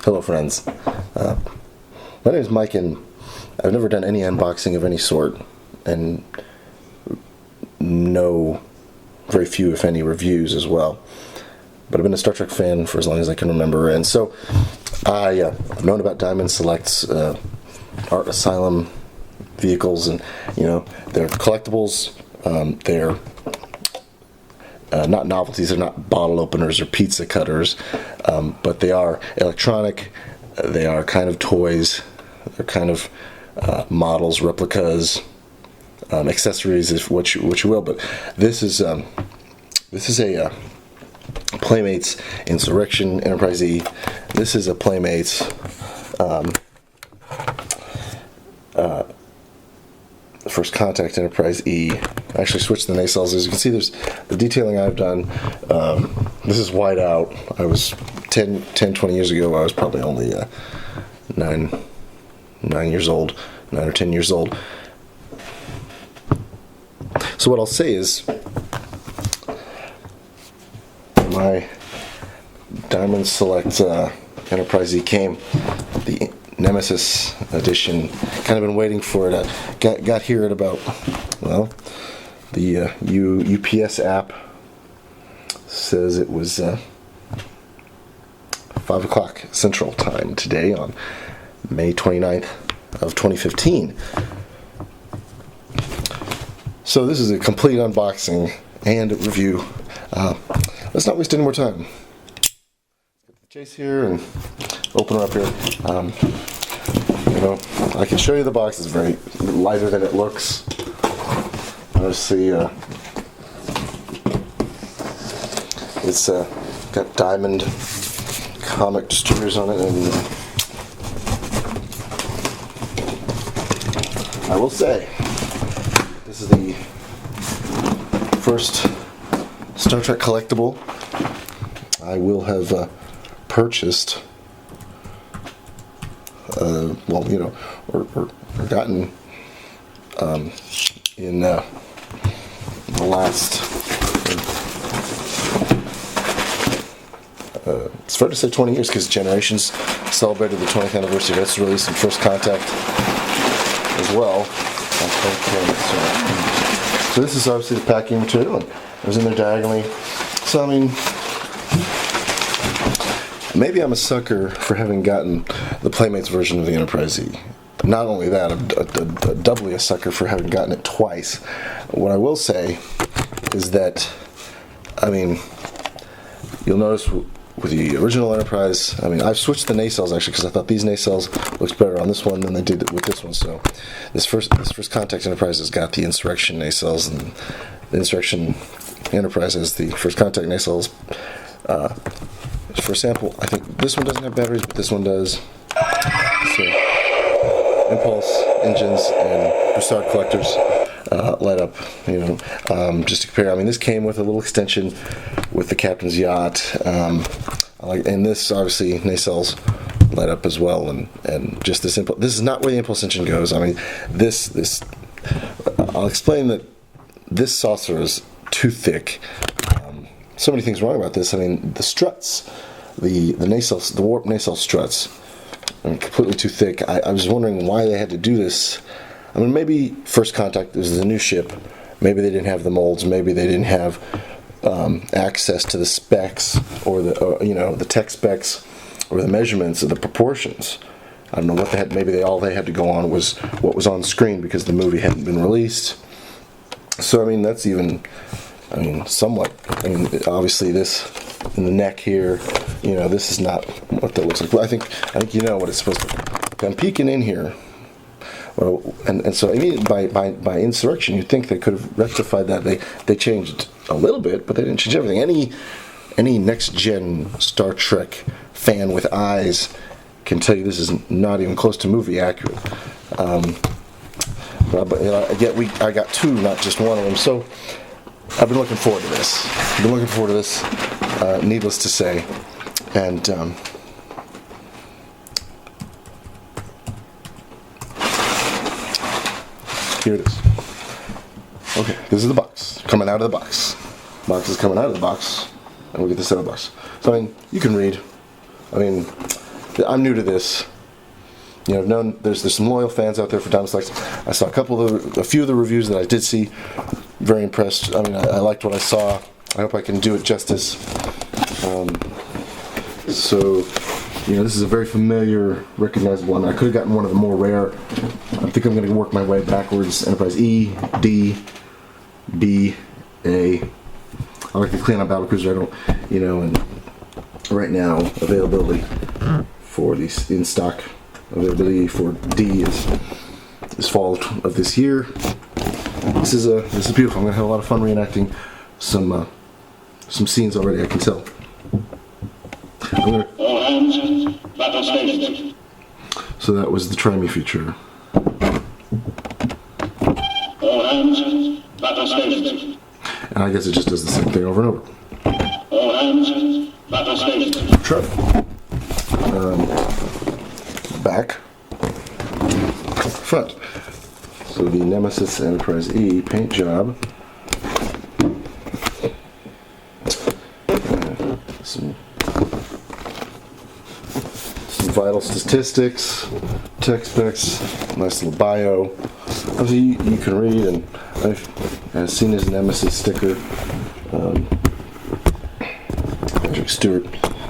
Hello, friends. My name is Mike, and I've never done any unboxing of any sort, and very few, if any, reviews as well. But I've been a Star Trek fan for as long as I can remember, and so I've known about Diamond Select's Asylum vehicles, and they're collectibles. They're not novelties. They're not bottle openers or pizza cutters, but they are electronic. They are kind of toys. They're kind of models, replicas, accessories, if what you will. But this is a Playmates Insurrection Enterprise E. This is a Playmates First Contact Enterprise E. I actually switched the nacelles. As you can see, there's the detailing I've done. This is white out. I was 10, 20 years ago. I was probably only 9 years old, 9 or 10 years old. So what I'll say is, my Diamond Select Enterprise E came, the Nemesis edition. Kind of been waiting for it. Got here at about, well, the UPS app says it was 5 o'clock Central Time today on May 29th of 2015. So this is a complete unboxing and review. Let's not waste any more time. Let's get the chase here and open her up here. I can show you the box. It's very lighter than it looks. Obviously, it's got Diamond comic distributors on it, and I will say, this is the first Star Trek collectible I will have purchased, or gotten in the last. It's fair to say 20 years, because Generations celebrated the 20th anniversary of its release, and First Contact as well. So this is obviously the packing material, and it was in there diagonally. So I mean, maybe I'm a sucker for having gotten the Playmates version of the Enterprise E. Not only that, I'm doubly a sucker for having gotten it twice. What I will say is that, I mean, you'll notice with the original Enterprise, I mean, I've switched the nacelles actually, because I thought these nacelles looked better on this one than they did with this one. So this first Contact Enterprise has got the Insurrection nacelles, and the Insurrection Enterprise has the First Contact nacelles. For sample, I think this one doesn't have batteries, but this one does. So impulse engines and Broussard collectors light up. Just to compare, I mean, this came with a little extension with the captain's yacht, and this obviously nacelles light up as well, and just this impulse. This is not where the impulse engine goes. I mean, this. I'll explain that this saucer is too thick. So many things wrong about this. I mean, the struts, the nacelles, the warp nacelle struts, are completely too thick. I was wondering why they had to do this. I mean, maybe First Contact is the new ship. Maybe they didn't have the molds. Maybe they didn't have access to the specs, or the tech specs, or the measurements of the proportions. I don't know what they had. Maybe all they had to go on was what was on screen, because the movie hadn't been released. So I mean, that's even. I mean, somewhat. I mean, obviously this in the neck here, this is not what that looks like. Well, I think you know what it's supposed to look like. I'm peeking in here, and so I mean, by Insurrection, you'd think they could have rectified that. They changed a little bit, but they didn't change everything. Any next gen Star Trek fan with eyes can tell you this is not even close to movie accurate. But I got two, not just one of them. So I've been looking forward to this. Needless to say. And here it is. Okay, this is the box. Coming out of the box. Box is coming out of the box. and we'll get the setup box. So I mean, you can read. I mean, I'm new to this. You know, I've known there's some loyal fans out there for Diamond Selects. I saw a few of the reviews that I did see. Very impressed. I mean, I liked what I saw. I hope I can do it justice. So, you know, this is a very familiar, recognizable one. I could have gotten one of the more rare. I think I'm going to work my way backwards. Enterprise E, D, B, A. I like the Klingon Battlecruiser. I don't, you know, and right now availability for these in stock. Availability for D is fall of this year. This is beautiful. I'm gonna have a lot of fun reenacting some scenes already. I can tell. All hands, battle station. So that was the Try Me feature. All hands, battle station. And I guess it just does the same thing over and over. All hands, battle station. Try. Back, front. So the Nemesis Enterprise E paint job. Some vital statistics, tech specs, nice little bio. Obviously, you can read, and I've seen his Nemesis sticker. Patrick Stewart,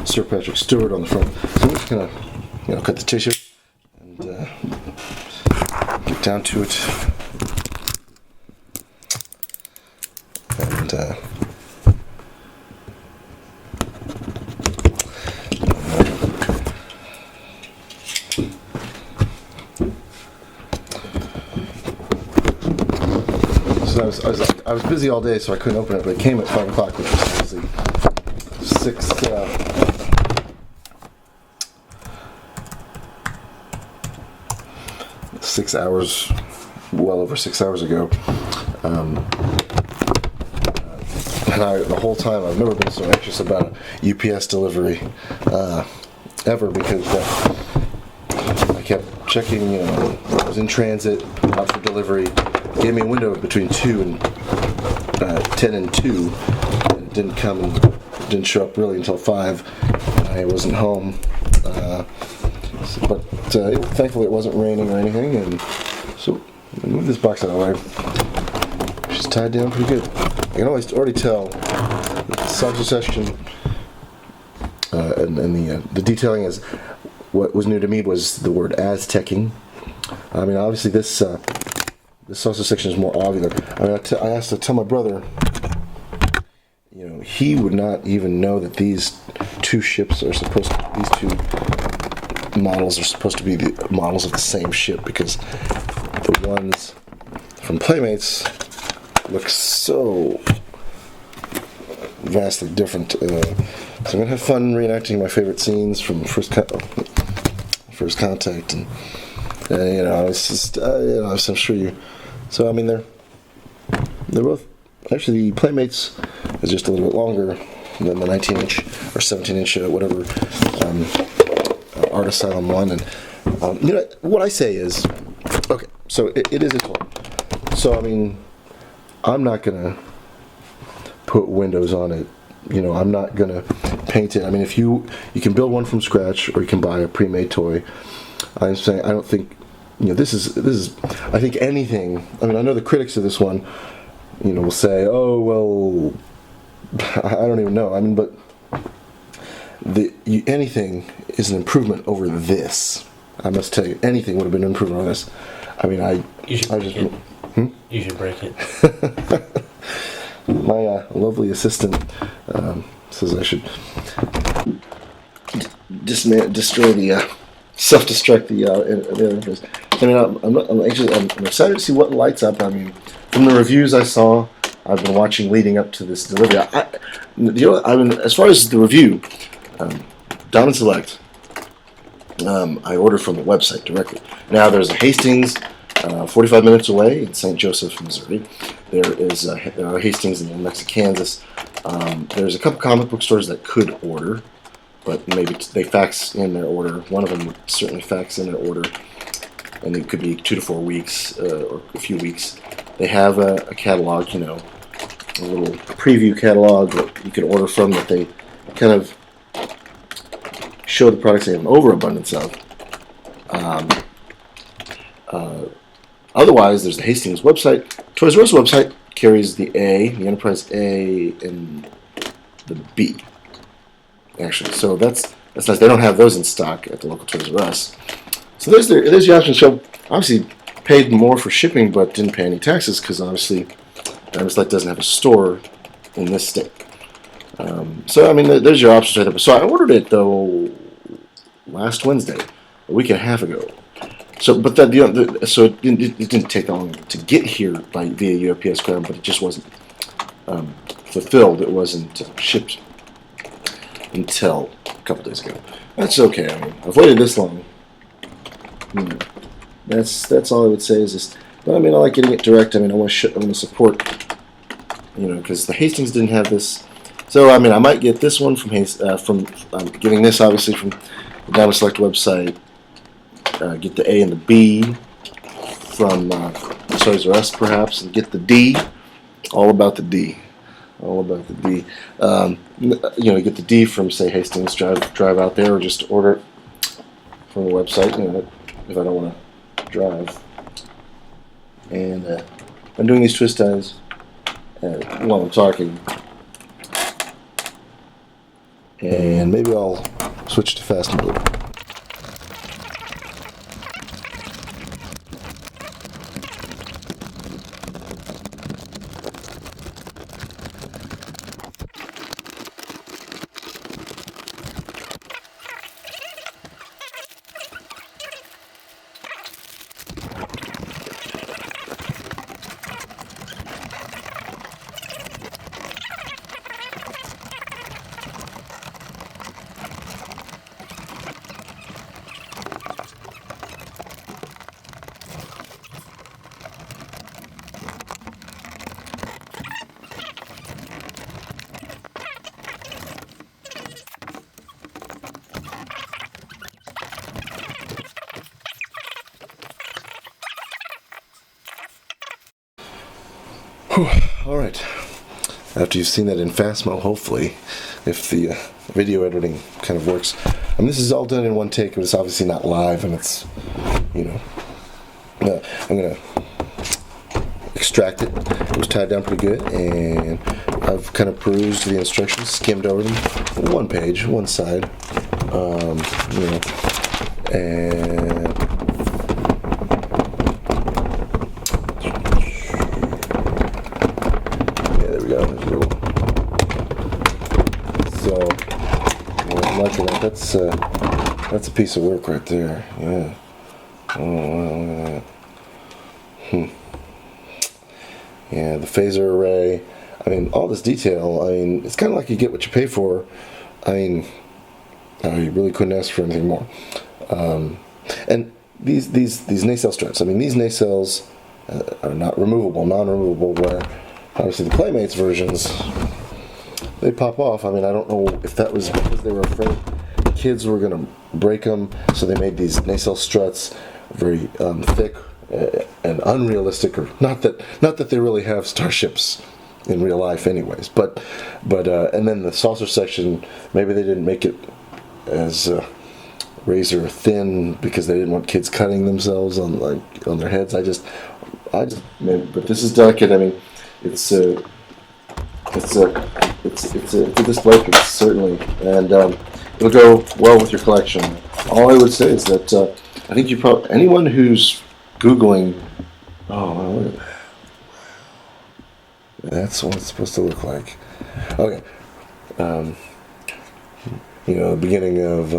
Sir Patrick Stewart on the front. So we're just gonna, you know, cut the tissue and get down to it. And so I was busy all day, so I couldn't open it. But it came at 5 o'clock, which was obviously 6 hours, well over 6 hours ago. And the whole time I've never been so anxious about a UPS delivery ever, because I kept checking, you know, I was in transit, out for delivery. It gave me a window between 10 and 2, and it didn't show up really until 5. I wasn't home. But thankfully it wasn't raining or anything, and so I moved this box out of the way. She's tied down pretty good. I can already tell the sausage section and the detailing is what was new to me was the word Aztecing. I mean, obviously this sausage section is more ovular. I mean, I asked to tell my brother. You know, he would not even know that these two models are supposed to be the models of the same ship, because the ones from Playmates look so vastly different. So I'm gonna have fun reenacting my favorite scenes from First Contact, and you know, it's just you know, I'm sure you. So I mean, they're both actually, the Playmates is just a little bit longer than the 19-inch or 17-inch, whatever. Art Asylum one, and you know what I say is, okay, so it is a toy. So I mean, I'm not gonna put windows on it. You know, I'm not gonna paint it. I mean, if you can build one from scratch, or you can buy a pre-made toy. I'm saying I don't think, you know, this is. I think anything. I mean, I know the critics of this one, you know, will say, oh well, I don't even know. I mean, but. Anything is an improvement over this. I must tell you, anything would have been an improvement over this. I mean, You should break it. My lovely assistant says I should destroy the self-destruct the interface. I mean, I'm excited to see what lights up. I mean, from the reviews I saw, I've been watching leading up to this delivery. You know, I mean, as far as the review. Diamond Select, I ordered from the website directly. Now there's a Hastings 45 minutes away in St. Joseph, Missouri. There are Hastings in Lenexa, Kansas. There's a couple comic book stores that could order, but maybe they fax in their order. One of them would certainly fax in their order, and it could be 2 to 4 weeks or a few weeks. They have a catalog, you know, a little preview catalog that you can order from that they kind of show the products they have an overabundance of. Otherwise, there's the Hastings website. Toys R Us website carries the A, the Enterprise A, and the B. Actually, so that's nice. They don't have those in stock at the local Toys R Us. So there's your option. So obviously paid more for shipping, but didn't pay any taxes because obviously Diamond Select doesn't have a store in this state. So I mean, there's your options right there. So I ordered it though last Wednesday, a week and a half ago. So, but that so it didn't take that long to get here via UPS ground, but it just wasn't fulfilled. It wasn't shipped until a couple days ago. That's okay. I mean, I've waited this long. That's all I would say is this. But I mean, I like getting it direct. I mean, I want to support, because the Hastings didn't have this. So I mean, I might get this one from getting this obviously from the Diamond Select website. Get the A and the B from Toys R Us perhaps, and get the D. All about the D. All about the D. Get the D from say Hastings. Drive out there, or just order it from the website. If I don't want to drive. And I'm doing these twist ties while I'm talking. And maybe I'll switch to fast mode. Alright, after you've seen that in fast mode, hopefully, if the video editing kind of works. I mean, this is all done in one take, but it's obviously not live, and it's, I'm going to extract it. It was tied down pretty good, and I've kind of perused the instructions, skimmed over them, one page, one side, and that's a piece of work right there. Yeah. Oh, wow, look at that. Yeah, the phaser array. I mean, all this detail. I mean, it's kind of like you get what you pay for. I mean, you really couldn't ask for anything more. And these nacelle struts. I mean, these nacelles are not removable, non-removable. Where obviously the Playmates versions, they pop off. I mean, I don't know if that was because they were afraid kids were going to break them, so they made these nacelle struts very thick and unrealistic. Or not that they really have starships in real life, anyways. But and then the saucer section, maybe they didn't make it as razor thin because they didn't want kids cutting themselves on their heads. I just, but this is delicate. I mean, it's a display piece certainly, and it'll go well with your collection. All I would say is that I think anyone who's Googling, look at that. That's what it's supposed to look like. Okay, the beginning of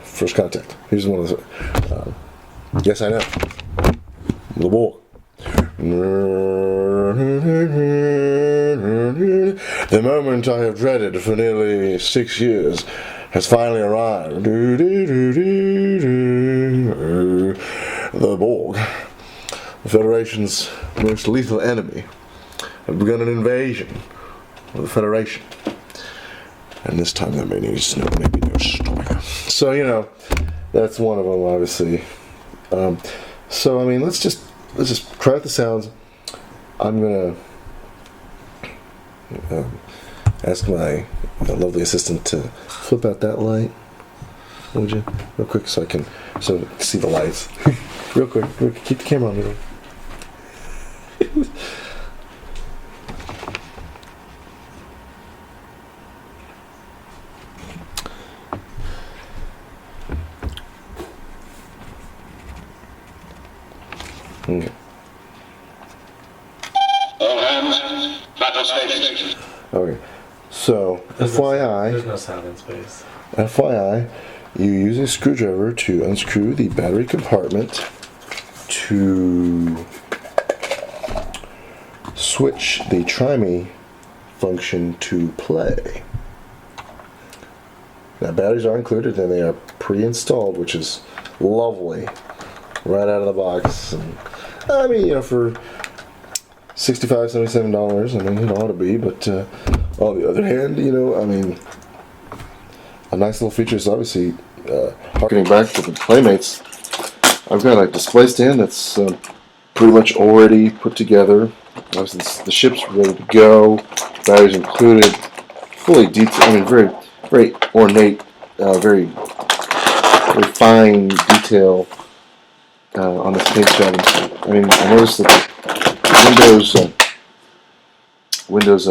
First Contact. Here's one of the. Yes, I know. The Borg. The moment I have dreaded for nearly 6 years has finally arrived. The Borg, the Federation's most lethal enemy, have begun an invasion of the Federation. And this time there may be no destroyer. So, that's one of them, obviously. So, I mean, let's just let's just try out the sounds. I'm gonna ask my lovely assistant to flip out that light, would you, real quick, so I can see the lights. real quick, keep the camera on me. Okay. All hands, battle stations. Okay. So, FYI, There's no sound in space. FYI, you use a screwdriver to unscrew the battery compartment to switch the try me function to play. Now, batteries are included and they are pre-installed, which is lovely, right out of the box. And, I mean, for $65, $77, I mean, it ought to be, but on the other hand, I mean, a nice little feature is obviously harkening back to the Playmates. I've got a display stand that's pretty much already put together. Obviously, the ship's ready to go, batteries included, fully detailed. I mean, very, very ornate, very, very fine detail on this paint job. I mean, I noticed that Windows.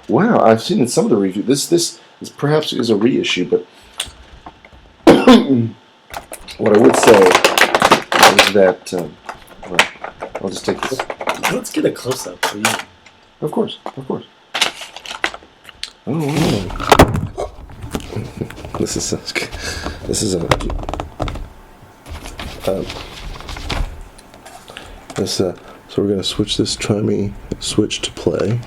Wow, I've seen in some of the reviews. This is perhaps a reissue, but what I would say is that I'll just take this. Let's get a close up, please. Of course. Oh, this is so we're gonna switch this try me switch to play.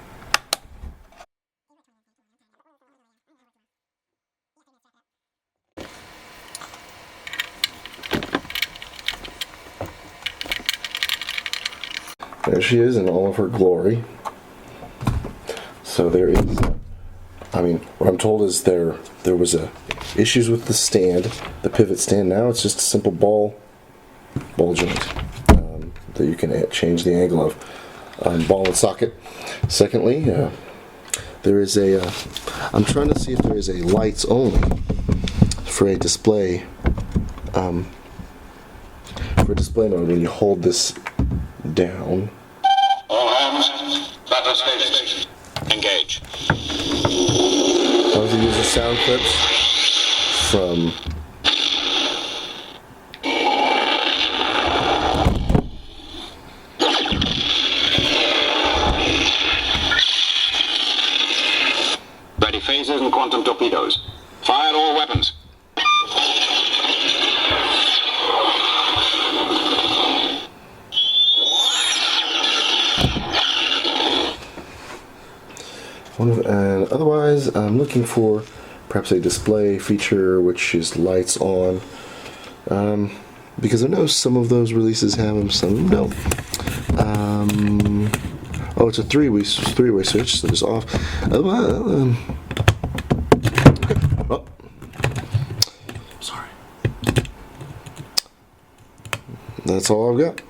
There she is in all of her glory. So there is, I mean, what I'm told is there was issues with the stand, the pivot stand. Now it's just a simple ball joint that you can change the angle of, ball and socket. Secondly, there is I'm trying to see if there is a lights only for a display, mode when you hold this down. All hands, battle stations. Engage. Obviously, these are sound clips from Ready phasers and quantum torpedoes. Fire all weapons. and otherwise, I'm looking for perhaps a display feature which is lights on, because I know some of those releases have them, some don't. Oh, it's a three-way switch, so it's off. Okay. Oh, sorry. That's all I've got.